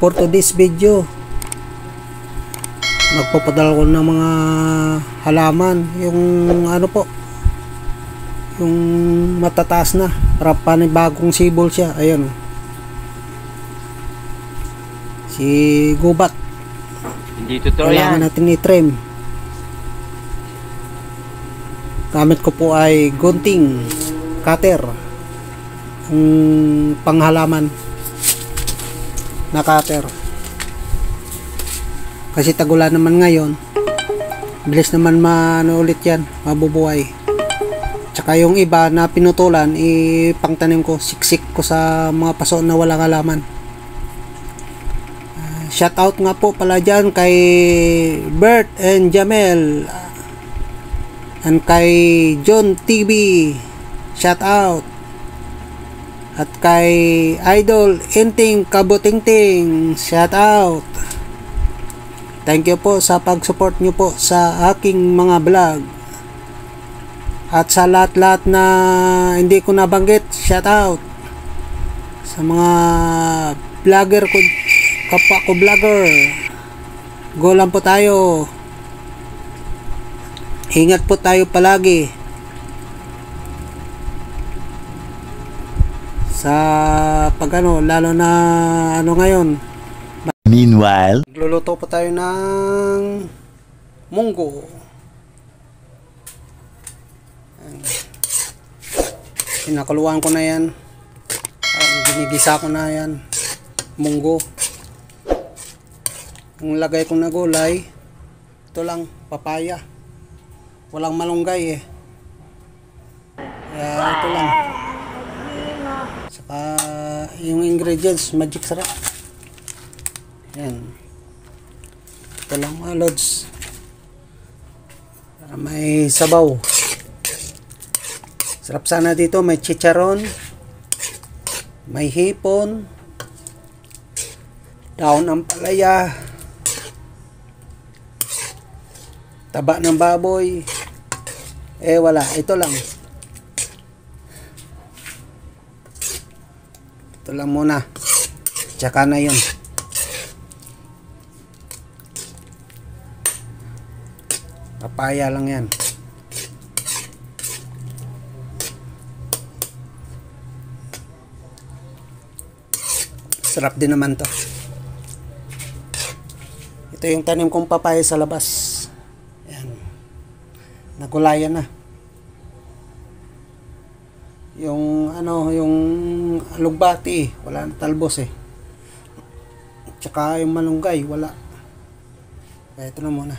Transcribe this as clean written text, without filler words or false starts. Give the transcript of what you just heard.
for today's video, magpapadala ko ng mga halaman, yung ano po, yung matataas na para panibagong sibol siya. Ayun, si gubat, hindi totoo kailangan yan. natin i-trim. Gamit ko po ay gunting cutter, panghalaman na cutter, kasi tagulan naman ngayon, bilis naman ulit yan, mabubuhay. Tsaka yung iba na pinutulan, ipangtanim ko, siksik ko sa mga paso na walang halaman. Shout out nga po pala dyan kay Bert and Jamel, and kay John TV, shout out. At kay Idol Inting Kabutingting, shout out. Thank you po sa pag-support nyo po sa aking mga vlog. At sa lahat-lahat na hindi ko nabanggit, shout out. Sa mga vlogger ko, kapwa ko vlogger, go lang po tayo. Ingat po tayo palagi sa lalo na ngayon. Meanwhile, Nagluluto po tayo ng munggo. Pinakuluan ko na yan. Ginigisa ko na yan, munggo. Ang lagay ko na gulay, ito lang, papaya. Walang malunggay eh. Kaya ito lang. Saka yung ingredients, magic sarap. Yan. Ito lang mga lods. Para may sabaw. Sarap sana dito, may chicharon, may hipon, daon ng palaya, taba ng baboy. Wala, ito lang. Ito lang muna. Tsaka na yun. Papaya lang yan. Sarap din naman to. Ito yung tanim kong papaya sa labas. Yan. Nagulayan na. Yung yung alugbati, wala na talbos eh. Tsaka yung malunggay, wala. Kaya ito na muna.